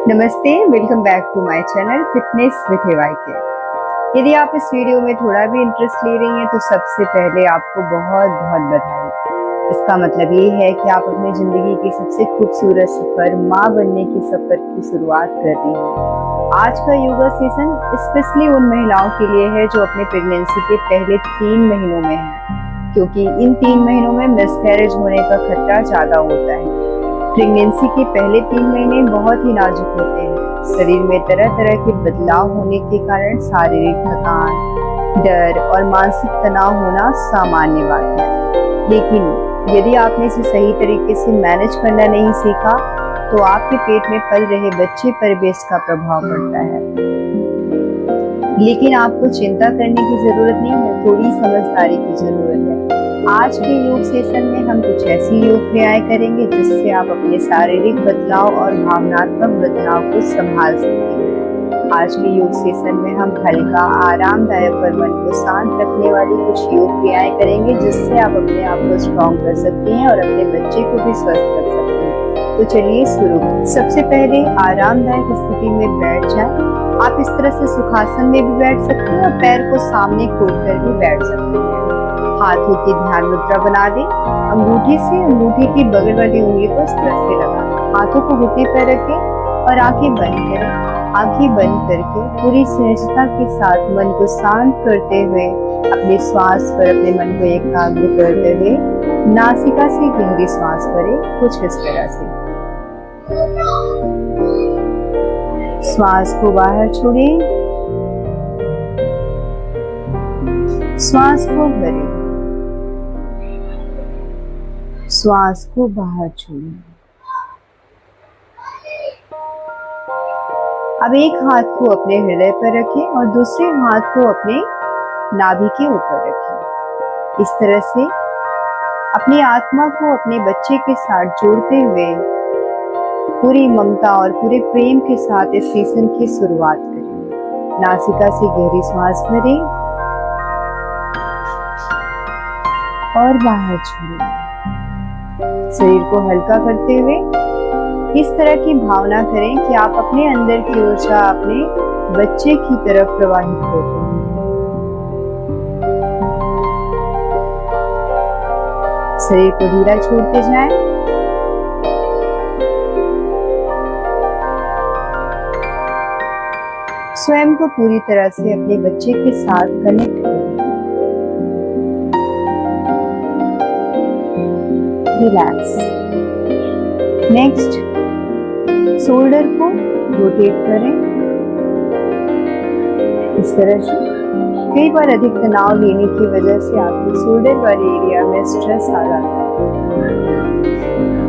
नमस्ते, welcome back to my channel fitness with K. यदि आप इस वीडियो में थोड़ा भी इंटरेस्ट ले रही हैं तो सबसे पहले आपको बहुत बहुत बधाई। इसका मतलब ये है कि आप अपनी जिंदगी की सबसे खूबसूरत सफर माँ बनने की सफर की शुरुआत कर रही हैं। आज का योगा सेशन स्पेशली उन महिलाओं के लिए है जो अपने प्रेगनेंसी के पहले 3 महीनों में है, क्योंकि इन 3 महीनों में मिसकैरेज होने का खतरा ज्यादा होता है। प्रेगनेंसी के पहले 3 महीने बहुत ही नाजुक होते हैं। शरीर में तरह तरह के बदलाव होने के कारण शारीरिक थकान, डर और मानसिक तनाव होना सामान्य बात है। लेकिन यदि आपने इसे सही तरीके से मैनेज करना नहीं सीखा तो आपके पेट में पल रहे बच्चे पर भी इसका प्रभाव पड़ता है। लेकिन आपको चिंता करने की जरूरत नहीं है, थोड़ी समझदारी की जरूरत है। आज के योग सेशन में हम कुछ ऐसी योग क्रियाएं करेंगे जिससे आप अपने शारीरिक बदलाव और भावनात्मक बदलाव को संभाल सकते हैं। आज के योग सेशन में हम हल्का, आरामदायक और मन को शांत रखने वाली कुछ योग क्रियाएं करेंगे जिससे आप अपने आप को स्ट्रॉन्ग कर सकती हैं और अपने बच्चे को भी स्वस्थ रख सकती हैं। तो चलिए शुरू। सबसे पहले आरामदायक स्थिति में बैठ जाएं। आप इस तरह से सुखासन में भी बैठ सकते हैं और पैर को सामने खोलकर भी बैठ सकते हैं। हाथों की ध्यान मुद्रा बना दें। अंगूठी से अंगूठी की बगल वाली उंगली को इस तरह से लगाएं। हाथों को घुटने पर रखें और आंखें बंद करें। आंखें बंद करके पूरी सहजता के साथ मन को शांत करते हुए अपने श्वास पर अपने मन को एकाग्र करते हुए नासिका से गहरी श्वास भरें, कुछ इस तरह से। श्वास को बाहर छोड़ें, श्वास को भरें, श्वास को बाहर छोड़ें। अब एक हाथ को अपने हृदय पर रखें और दूसरे हाथ को अपने नाभि के ऊपर रखें। इस तरह से अपनी आत्मा को अपने बच्चे के साथ जोड़ते हुए पूरी ममता और पूरे प्रेम के साथ इस सेशन की शुरुआत करें। नासिका से गहरी श्वास भरें और बाहर छोड़ें। शरीर को हल्का करते हुए इस तरह की भावना करें कि आप अपने अंदर की ऊर्जा अपने बच्चे की तरफ प्रवाहित कर रहे हैं। शरीर को ढीला छोड़ते जाएं। स्वयं को पूरी तरह से अपने बच्चे के साथ कनेक्ट करें। रिलैक्स। नेक्स्ट, शोल्डर को रोटेट करें इस तरह से। कई बार अधिक तनाव लेने की वजह से आपके शोल्डर वाले एरिया में स्ट्रेस आ जाता है,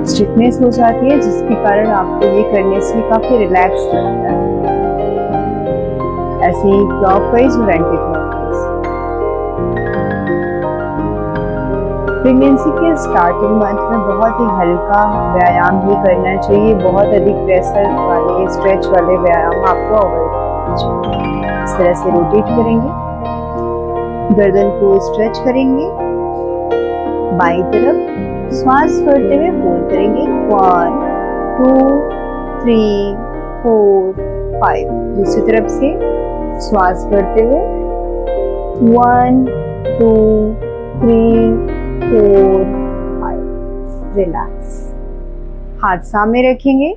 स्टिफनेस हो जाती है, जिसके कारण आपको ये करने से काफी रिलैक्स लगता है। ऐसे ही क्लॉकवाइज और एंटी क्लॉकवाइज। प्रेगनेंसी के स्टार्टिंग मंथ में बहुत ही हल्का व्यायाम ही करना चाहिए। बहुत अधिक प्रेशर वाले, स्ट्रेच वाले व्यायाम आपको अवॉइड करना चाहिए। इस तरह से रोटेट करेंगे, गर्दन को स्ट्रेच करेंगे, बाईं तरफ श्वास करते हुए होल्ड करेंगे। 1 2 3 4 5। दूसरी तरफ से श्वास करते हुए 1 2 3 4 5। रिलैक्स। हाथ सामने रखेंगे,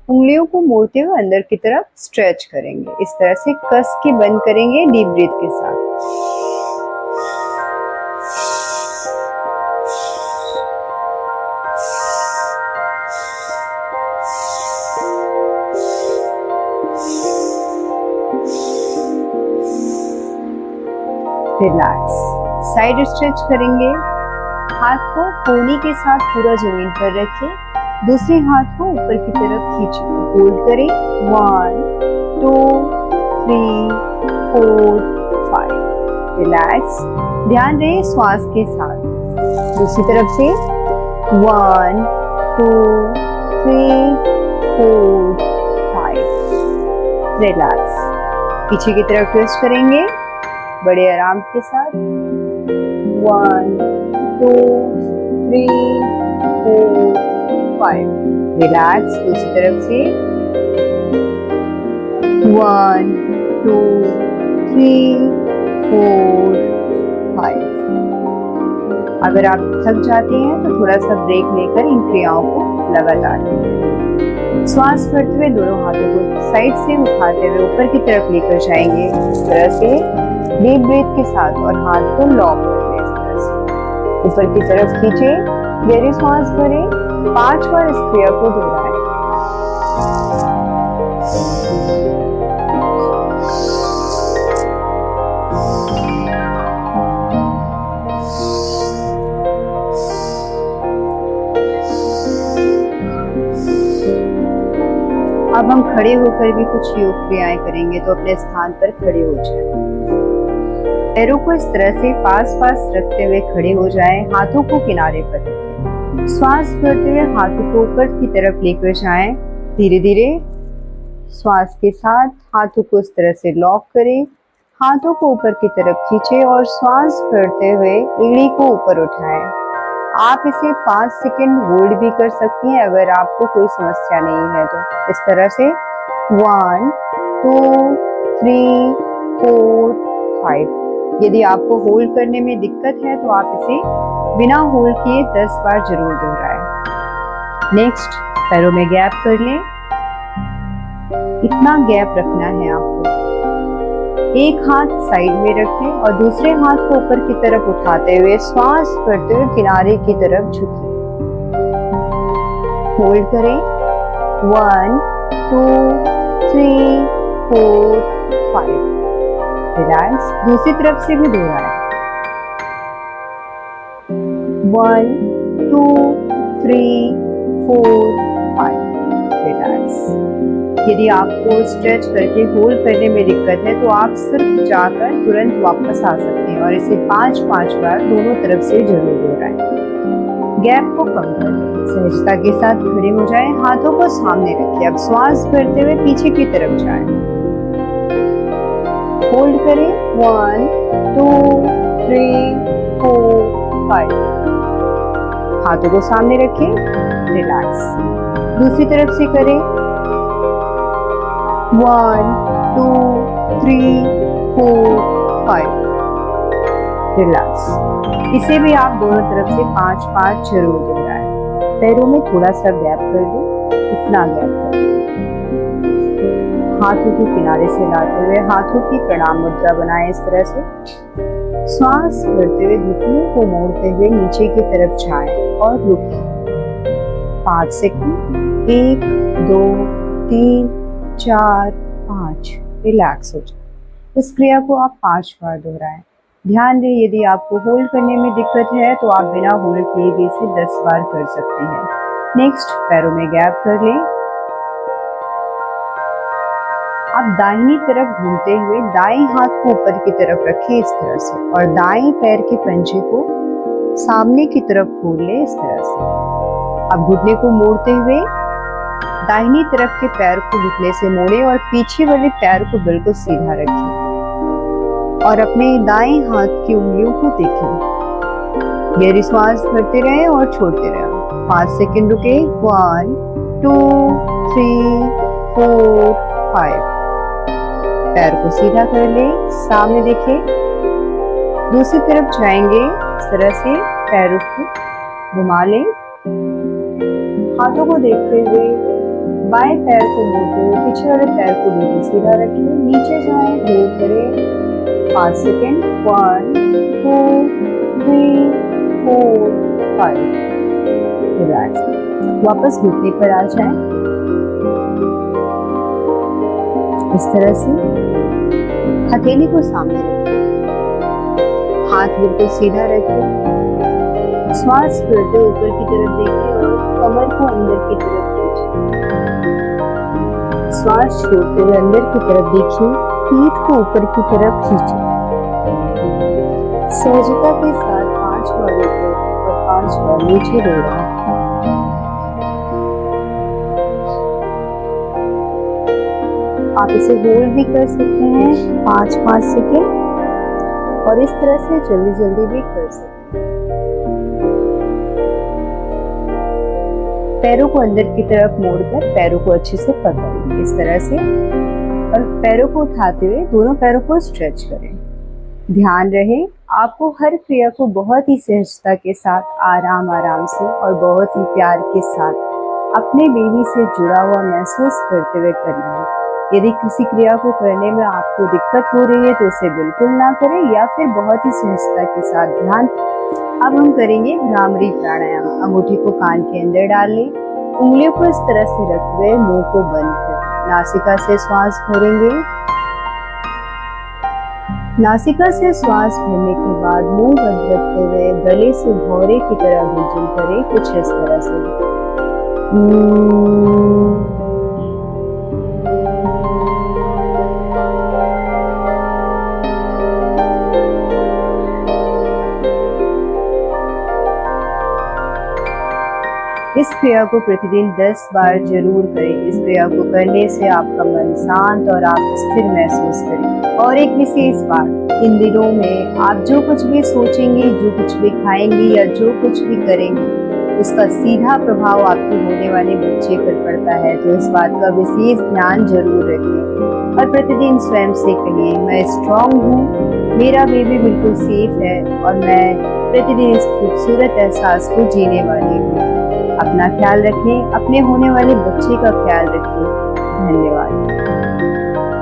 उंगलियों को मोड़ते हुए अंदर की तरफ स्ट्रेच करेंगे। इस तरह से कस के बंद करेंगे डीप ब्रीथ के साथ। रिलैक्स। साइड स्ट्रेच करेंगे। हाथ को कोहनी के साथ पूरा जमीन पर रखें, दूसरे हाथ को ऊपर की तरफ खींचें, होल्ड करें। 1 2 3 4 5। रिलैक्स। ध्यान रहे श्वास के साथ। दूसरी तरफ से 1 2 3 4 5। रिलैक्स। पीछे की तरफ ट्विस्ट करेंगे बड़े आराम के साथ। 1 2 3 4 5। रिलैक्स। दूसरी तरफ से 1 2 3 4 5। अगर आप थक जाते हैं तो थोड़ा सा ब्रेक लेकर इन क्रियाओं को लगातार करें। श्वास भरते हुए दोनों हाथों को साइड से उठाते हुए ऊपर की तरफ लेकर जाएंगे इस तरह से डीप ब्रीथ के साथ, और हाथ को लॉक कर लें इस तरह से ऊपर की तरफ खींचे, गहरी सांस भरें, 5 बार इस क्रिया को दोहराएं। अब हम खड़े होकर भी कुछ योग क्रियाएं करेंगे, तो अपने स्थान पर खड़े हो जाएं। पैरों को इस तरह से पास पास रखते हुए खड़े हो जाएं, हाथों को किनारे पर रखें। श्वास भरते हुए हाथों को ऊपर की तरफ लेकर जाएं। धीरे धीरे श्वास के साथ हाथों को इस तरह से लॉक करें, हाथों को ऊपर की तरफ खींचे और श्वास भरते हुए एड़ी को ऊपर उठाएं। आप इसे 5 सेकंड होल्ड भी कर सकती हैं अगर आपको कोई समस्या नहीं है तो। इस तरह से 1 2 3 4 5। यदि आपको होल्ड करने में दिक्कत है तो आप इसे बिना होल्ड किए 10 बार जरूर दोहराएं। नेक्स्ट, पैरों में गैप कर लें। इतना गैप रखना है आपको। एक हाथ साइड में रखें और दूसरे हाथ को ऊपर की तरफ उठाते हुए श्वास भरते हुए किनारे की तरफ झुकें। होल्ड करें। 1 2 3 4 5। रिलैक्स। दूसरी तरफ से भी दोहराएं। 1 2 3 4 5। रिलैक्स। यदि आपको स्ट्रेच करके होल्ड करने में दिक्कत है तो आप सिर्फ जाकर तुरंत वापस आ सकते हैं और इसे 5-5 बार दोनों तरफ से जरूर दोहराएं। गैप को कम कर लें। सहजता के साथ खड़े हो जाएं, हाथों को सामने रखें। अब श्वास भरते हुए पीछे की तरफ जाएं। होल्ड करें। 1 2 3 4 5। हाथों को सामने रखें। रिलैक्स। दूसरी तरफ से करें। 1 2 3 4 5। रिलैक्स। इसे भी आप दोनों तरफ से 5-5 जरूर दोहराएं। पैरों में थोड़ा सा गैप कर दें। इतना गैप कर दें। हाथों को किनारे से लाते हुए हाथों की प्रणाम मुद्रा बनाएं इस तरह से। श्वास भरते हुए घुटनों को मोड़ते हुए नीचे की तरफ जाएं और रुकें। 5 सेकंड। 1 2 3 4 5। रिलैक्स हो जाए। इस क्रिया को आप 5 बार दोहराएं। ध्यान दें, यदि आपको होल्ड करने में दिक्कत है तो आप बिना होल्ड किए भी इसे 10 बार कर सकते हैं। नेक्स्ट, पैरों में गैप कर लें। आप दाहिनी तरफ घूमते हुए दाएं हाथ को ऊपर की तरफ रखें इस तरह से, और दाएं पैर के पंजे को सामने की तरफ खोल लें इस तरह से। अब घुटने को मोड़ते हुए दाहिनी तरफ के पैर को घुटने से मोड़ें और पीछे वाले पैर को बिल्कुल सीधा रखें और अपने दाएं हाथ की उंगलियों को देखें। गहरी सांस भरते रहें और छोड़ते रहें। 5 सेकंड रुके। 1 2 3 4 5। पैर को सीधा कर ले, सामने देखें। दूसरी तरफ जाएंगे। इस तरह से पैरों को घुमा लें। हाथों को देखते हुए बाएं पैर को मोड़ते हुए पीछे वाले पैर को बिल्कुल सीधा रखें। नीचे जाएं, होल्ड करें। 5 सेकंड। 1 2 3 4 5। रिलैक्स। वापस घुटने पर आ जाएं इस तरह से। हथेली को सामने रखें, हाथ बिल्कुल सीधा रखें। श्वास भरते ऊपर की तरफ देखें और कमर को अंदर की तरफ खींचें। श्वास छोड़ते हुए अंदर की तरफ देखिए, पीठ को ऊपर की तरफ खींचें। सहजता के साथ 5 बार ऊपर और 5 बार नीचे दोहराएं। आप इसे होल्ड भी कर सकते हैं 5-5 सेकेंड, और इस तरह से जल्दी जल्दी भी कर सकते हैं। पैरों को अंदर की तरफ मोड़कर पैरों को अच्छे से पकड़ लें इस तरह से। और पैरों को उठाते हुए दोनों पैरों को स्ट्रेच करें। ध्यान रहे आपको हर क्रिया को बहुत ही सहजता के साथ, आराम से और बहुत ही प्यार के साथ अपने बेबी से जुड़ा हुआ महसूस करते हुए करना है। यदि किसी क्रिया को करने में आपको दिक्कत हो रही है तो उसे बिल्कुल ना करें या फिर बहुत ही सहजता के साथ ध्यान। अब हम करेंगे भ्रामरी प्राणायाम। अंगूठी को कान के अंदर डाल लें, उंगलियों को इस तरह से रखते हुए मुंह को बंद करें। नासिका से श्वास भरेंगे। नासिका से श्वास भरने के बाद मुंह बंद रखते हुए गले से भौरे की तरह गुंजन करें, कुछ इस तरह से। इस क्रिया को प्रतिदिन 10 बार जरूर करें। इस क्रिया को करने से आपका मन शांत और आप स्थिर महसूस करेंगे। और एक विशेष बात, इन दिनों में आप जो कुछ भी सोचेंगे, जो कुछ भी खाएंगे या जो कुछ भी करेंगे, उसका सीधा प्रभाव आपके होने वाले बच्चे पर पड़ता है। तो इस बात का विशेष ध्यान जरूर रखें और प्रतिदिन स्वयं से कहिए, मैं स्ट्रांग हूँ, मेरा बेबी बिल्कुल सेफ है और मैं प्रतिदिन इस खूबसूरत एहसास को जीने वाली हूँ। अपना ख्याल रखें, अपने होने वाले बच्चे का ख्याल रखें। धन्यवाद।